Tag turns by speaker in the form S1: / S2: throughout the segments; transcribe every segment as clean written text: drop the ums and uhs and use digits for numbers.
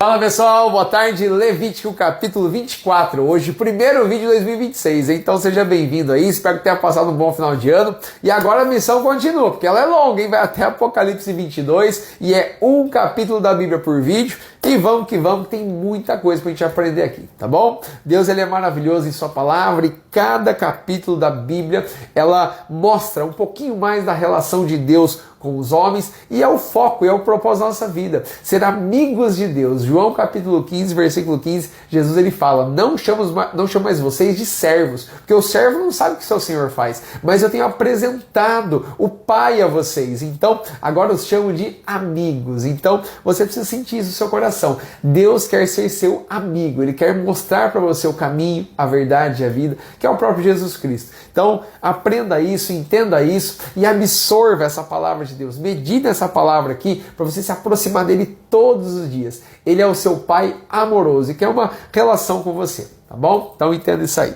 S1: Fala pessoal, boa tarde, Levítico capítulo 24, hoje primeiro vídeo de 2026, então seja bem-vindo aí, espero que tenha passado um bom final de ano, e agora a missão continua, porque ela é longa, hein? Vai até Apocalipse 22, e é um capítulo da Bíblia por vídeo, e vamos que vamos, tem muita coisa pra gente aprender aqui, tá bom? Deus ele é maravilhoso em sua palavra, e cada capítulo da Bíblia, ela mostra um pouquinho mais da relação de Deus com os homens, e é o foco, é o propósito da nossa vida, ser amigos de Deus. João capítulo 15, versículo 15, Jesus ele fala, não chamo mais vocês de servos, porque o servo não sabe o que seu Senhor faz, mas eu tenho apresentado o Pai a vocês, então agora os chamo de amigos. Então você precisa sentir isso no seu coração, Deus quer ser seu amigo, Ele quer mostrar para você o caminho, a verdade e a vida, que é o próprio Jesus Cristo. Então aprenda isso, entenda isso e absorva essa palavra de Deus, medite essa palavra aqui para você se aproximar dele todos os dias. Ele é o seu Pai amoroso e quer uma relação com você, tá bom? Então entenda isso aí.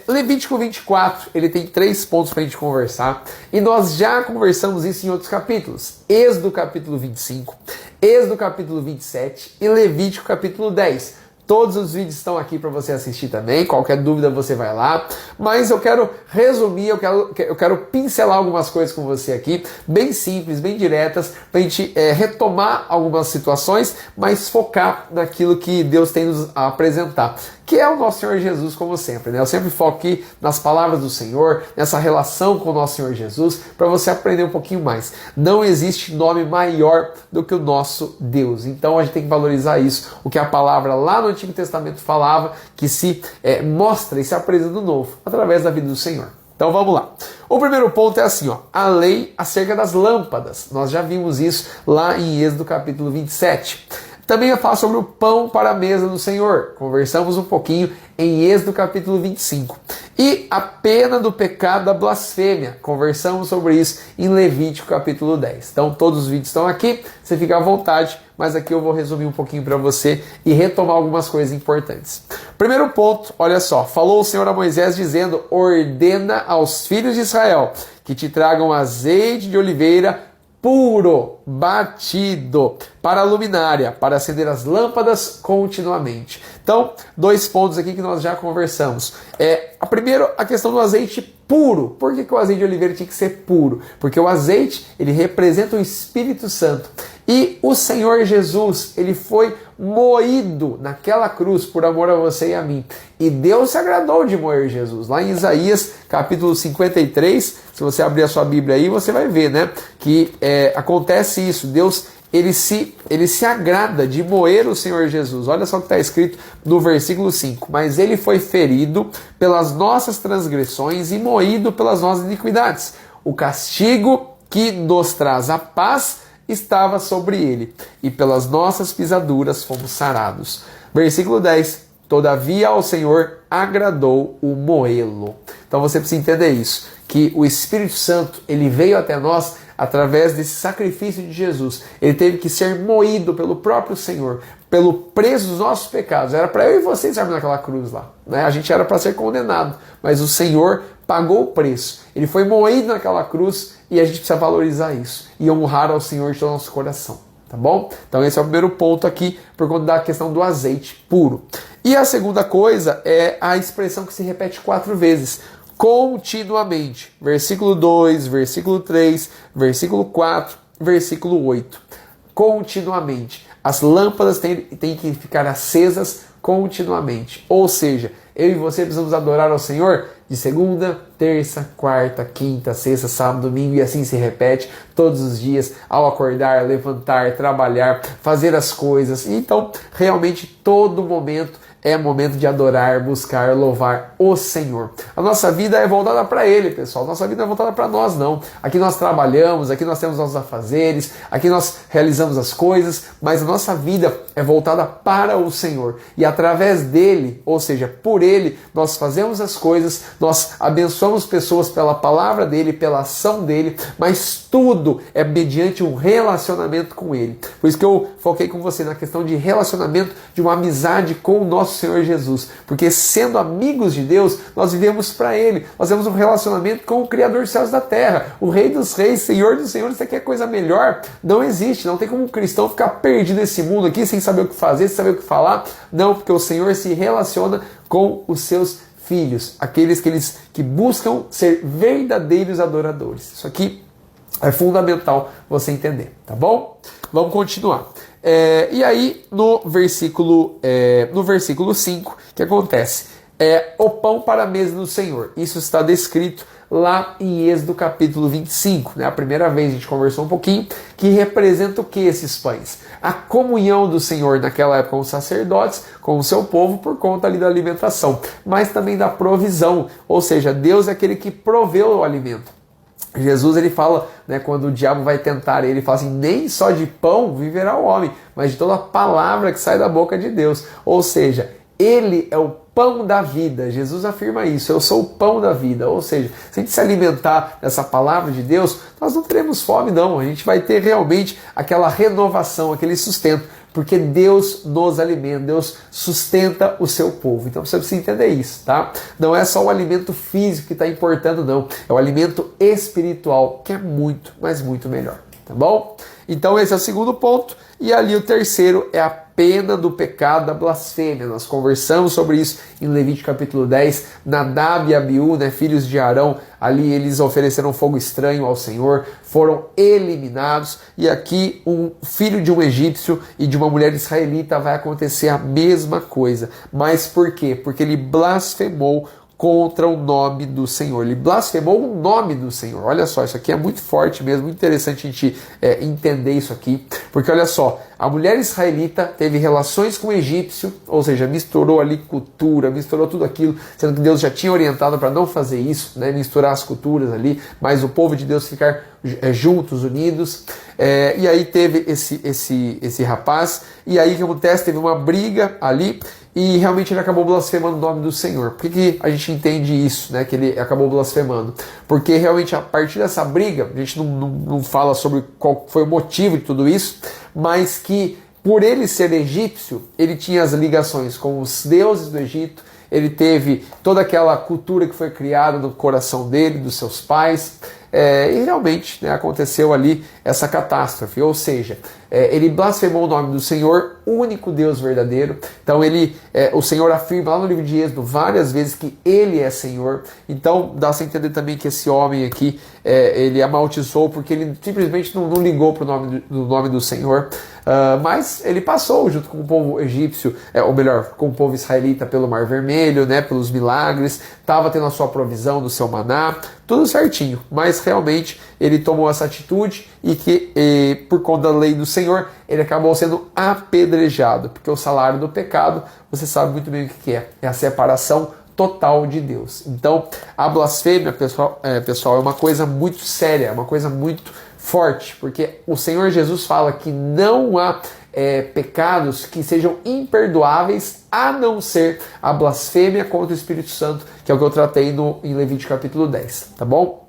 S1: Levítico 24, ele tem 3 pontos para a gente conversar e nós já conversamos isso em outros capítulos. Êxodo capítulo 25, Êxodo capítulo 27 e Levítico capítulo 10. Todos os vídeos estão aqui para você assistir também, qualquer dúvida você vai lá, mas eu quero resumir, eu quero pincelar algumas coisas com você aqui, bem simples, bem diretas, para a gente retomar algumas situações, mas focar naquilo que Deus tem nos a apresentar, que é o nosso Senhor Jesus, como sempre, né? Eu sempre foco aqui nas palavras do Senhor, nessa relação com o nosso Senhor Jesus, para você aprender um pouquinho mais. Não existe nome maior do que o nosso Deus, então a gente tem que valorizar isso, o que a palavra lá no Antigo Testamento falava, que se mostra e se apresenta no Novo, através da vida do Senhor. Então vamos lá. O primeiro ponto é assim, ó, a lei acerca das lâmpadas. Nós já vimos isso lá em Êxodo capítulo 27. Também eu falo sobre o pão para a mesa do Senhor. Conversamos um pouquinho em Êxodo capítulo 25. E a pena do pecado da blasfêmia. Conversamos sobre isso em Levítico capítulo 10. Então todos os vídeos estão aqui, você fica à vontade, mas aqui eu vou resumir um pouquinho para você e retomar algumas coisas importantes. Primeiro ponto, olha só, falou o Senhor a Moisés dizendo, ordena aos filhos de Israel que te tragam azeite de oliveira puro, batido, para a luminária, para acender as lâmpadas continuamente. Então, 2 pontos aqui que nós já conversamos. Primeiro, a questão do azeite puro. Por que o azeite de oliveira tinha que ser puro? Porque o azeite, ele representa o Espírito Santo. E o Senhor Jesus, ele foi moído naquela cruz por amor a você e a mim. E Deus se agradou de moer Jesus. Lá em Isaías, capítulo 53, se você abrir a sua Bíblia aí, você vai ver, né, que acontece isso. Deus, ele se agrada de moer o Senhor Jesus. Olha só o que está escrito no versículo 5. Mas ele foi ferido pelas nossas transgressões e moído pelas nossas iniquidades. O castigo que nos traz a paz estava sobre ele, e pelas nossas pisaduras fomos sarados. Versículo 10. Todavia ao Senhor agradou o moê-lo. Então você precisa entender isso, que o Espírito Santo, ele veio até nós através desse sacrifício de Jesus. Ele teve que ser moído pelo próprio Senhor, pelo preço dos nossos pecados. Era para eu e você estarmos naquela cruz lá, né? A gente era para ser condenado, mas o Senhor pagou o preço. Ele foi moído naquela cruz e a gente precisa valorizar isso e honrar ao Senhor de todo o nosso coração, tá bom? Então esse é o primeiro ponto aqui, por conta da questão do azeite puro. E a segunda coisa é a expressão que se repete 4 vezes, continuamente. Versículo 2, versículo 3, versículo 4, versículo 8. Continuamente. As lâmpadas têm que ficar acesas continuamente. Ou seja, eu e você precisamos adorar ao Senhor de segunda, terça, quarta, quinta, sexta, sábado, domingo, e assim se repete todos os dias, ao acordar, levantar, trabalhar, fazer as coisas. Então, realmente, todo momento é momento de adorar, buscar, louvar o Senhor. A nossa vida é voltada para Ele, pessoal. Nossa vida não é voltada para nós, não. Aqui nós trabalhamos, aqui nós temos nossos afazeres, aqui nós realizamos as coisas, mas a nossa vida é voltada para o Senhor. E através dEle, ou seja, por Ele, nós fazemos as coisas, nós abençoamos pessoas pela palavra dEle, pela ação dEle, mas tudo é mediante um relacionamento com Ele. Por isso que eu foquei com você na questão de relacionamento, de uma amizade com o nosso nosso Senhor Jesus, porque sendo amigos de Deus, nós vivemos para Ele, nós temos um relacionamento com o Criador dos céus e da terra, o Rei dos reis, Senhor dos senhores. Você quer coisa melhor? Não existe, não tem como um cristão ficar perdido nesse mundo aqui, sem saber o que fazer, sem saber o que falar. Não, porque o Senhor se relaciona com os seus filhos, aqueles que buscam ser verdadeiros adoradores. Isso aqui é fundamental você entender, tá bom? Vamos continuar. E aí, no versículo 5, o que acontece? O pão para a mesa do Senhor. Isso está descrito lá em Êxodo capítulo 25. Né? A primeira vez a gente conversou um pouquinho, que representa o que esses pães? A comunhão do Senhor naquela época com os sacerdotes, com o seu povo, por conta ali da alimentação, mas também da provisão, ou seja, Deus é aquele que proveu o alimento. Jesus, ele fala, né, quando o diabo vai tentar ele fala assim, nem só de pão viverá o homem, mas de toda a palavra que sai da boca de Deus. Ou seja, ele é o pão da vida. Jesus afirma isso, eu sou o pão da vida. Ou seja, se a gente se alimentar dessa palavra de Deus, nós não teremos fome não, a gente vai ter realmente aquela renovação, aquele sustento, porque Deus nos alimenta, Deus sustenta o seu povo. Então você precisa entender isso, tá? Não é só o alimento físico que está importando, não. É o alimento espiritual, que é muito, mas muito melhor, tá bom? Então esse é o segundo ponto. E ali o terceiro é a pena do pecado da blasfêmia. Nós conversamos sobre isso em Levítico capítulo 10. Nadab e Abiú, né, filhos de Arão, ali eles ofereceram fogo estranho ao Senhor, foram eliminados. E aqui um filho de um egípcio e de uma mulher israelita vai acontecer a mesma coisa. Mas por quê? Porque ele blasfemou contra o nome do Senhor. Ele blasfemou o nome do Senhor. Olha só, isso aqui é muito forte mesmo, muito interessante a gente entender isso aqui, porque olha só, a mulher israelita teve relações com o egípcio, ou seja, misturou ali cultura, misturou tudo aquilo, sendo que Deus já tinha orientado para não fazer isso, né, misturar as culturas ali, mas o povo de Deus ficar juntos, unidos. E aí teve esse rapaz, e aí o que acontece? Teve uma briga ali, e realmente ele acabou blasfemando o nome do Senhor. Por que a gente entende isso, né, que ele acabou blasfemando? Porque realmente a partir dessa briga, a gente não fala sobre qual foi o motivo de tudo isso, mas que por ele ser egípcio, ele tinha as ligações com os deuses do Egito, ele teve toda aquela cultura que foi criada no coração dele, dos seus pais, e realmente, né, aconteceu ali essa catástrofe, ou seja, ele blasfemou o nome do Senhor, único Deus verdadeiro. Então o Senhor afirma lá no livro de Êxodo várias vezes que ele é Senhor. Então dá-se a entender também que esse homem aqui, ele amaldiçoou porque ele simplesmente não ligou para o nome do Senhor. Mas ele passou junto com o povo egípcio, ou melhor, com o povo israelita pelo Mar Vermelho, né, pelos milagres, estava tendo a sua provisão do seu maná, tudo certinho, mas realmente ele tomou essa atitude e por conta da lei do Senhor, ele acabou sendo apedrejado, porque o salário do pecado, você sabe muito bem o que é a separação total de Deus. Então, a blasfêmia, pessoal, é uma coisa muito séria, é uma coisa muito forte, porque o Senhor Jesus fala que não há pecados que sejam imperdoáveis a não ser a blasfêmia contra o Espírito Santo, que é o que eu tratei em Levítico capítulo 10, tá bom?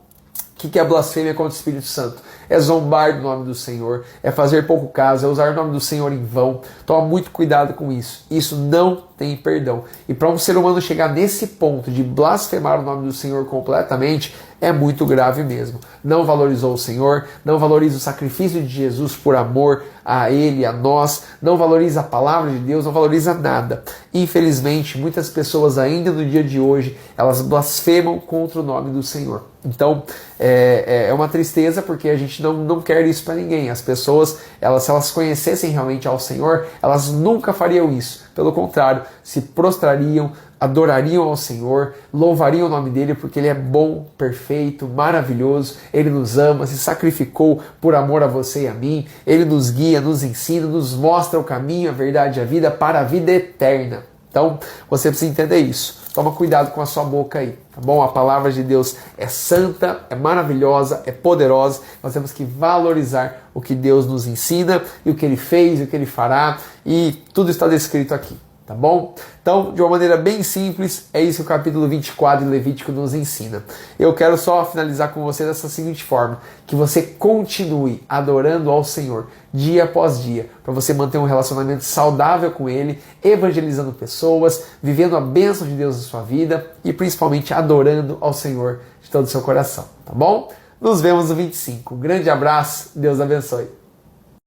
S1: O que é a blasfêmia contra o Espírito Santo? É zombar do nome do Senhor, é fazer pouco caso, é usar o nome do Senhor em vão. Toma muito cuidado com isso. Isso não tem perdão. E para um ser humano chegar nesse ponto de blasfemar o nome do Senhor completamente, é muito grave mesmo. Não valorizou o Senhor, não valoriza o sacrifício de Jesus por amor a Ele, a nós, não valoriza a palavra de Deus, não valoriza nada. Infelizmente, muitas pessoas ainda no dia de hoje, elas blasfemam contra o nome do Senhor. Então, é uma tristeza porque a gente não quer isso para ninguém. As pessoas, se elas conhecessem realmente ao Senhor, elas nunca fariam isso. Pelo contrário, se prostrariam, adorariam ao Senhor, louvariam o nome dele porque ele é bom, perfeito, maravilhoso, ele nos ama, se sacrificou por amor a você e a mim, ele nos guia, nos ensina, nos mostra o caminho, a verdade e a vida para a vida eterna. Então, você precisa entender isso. Toma cuidado com a sua boca aí, tá bom? A palavra de Deus é santa, é maravilhosa, é poderosa. Nós temos que valorizar o que Deus nos ensina e o que Ele fez, e o que Ele fará, e tudo está descrito aqui. tá bom? Então, de uma maneira bem simples, é isso que o capítulo 24 de Levítico nos ensina. Eu quero só finalizar com você dessa seguinte forma, que você continue adorando ao Senhor dia após dia, para você manter um relacionamento saudável com Ele, evangelizando pessoas, vivendo a bênção de Deus na sua vida e principalmente adorando ao Senhor de todo o seu coração, tá bom? Nos vemos no 25. Um grande abraço, Deus abençoe.